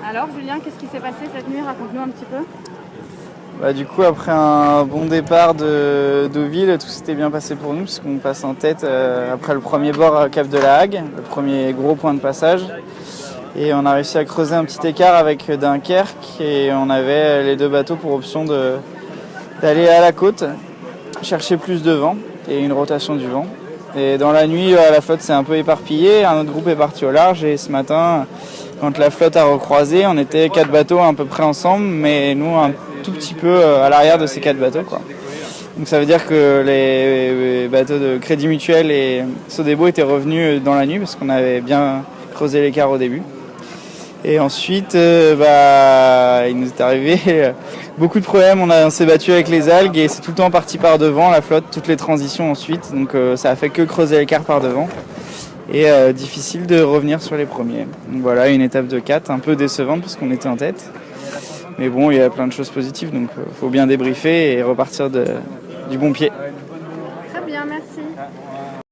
Alors Julien, qu'est-ce qui s'est passé cette nuit? Raconte-nous un petit peu. Du coup, après un bon départ de Deauville, tout s'était bien passé pour nous puisqu'on passe en tête après le premier bord à Cap de la Hague, le premier gros point de passage. Et on a réussi à creuser un petit écart avec Dunkerque et on avait les deux bateaux pour option d'aller à la côte, chercher plus de vent et une rotation du vent. Et dans la nuit, la flotte s'est un peu éparpillée, un autre groupe est parti au large et ce matin, quand la flotte a recroisé, on était 4 bateaux à peu près ensemble, mais nous un tout petit peu à l'arrière de ces 4 bateaux, quoi. Donc ça veut dire que les bateaux de Crédit Mutuel et Sodebo étaient revenus dans la nuit parce qu'on avait bien creusé l'écart au début. Et ensuite, il nous est arrivé beaucoup de problèmes. On s'est battu avec les algues et c'est tout le temps parti par devant, la flotte, toutes les transitions ensuite. Donc ça a fait que creuser l'écart par devant. Et difficile de revenir sur les premiers. Donc voilà, une étape de 4, un peu décevante parce qu'on était en tête. Mais bon, il y a plein de choses positives, donc faut bien débriefer et repartir du bon pied. Très bien, merci.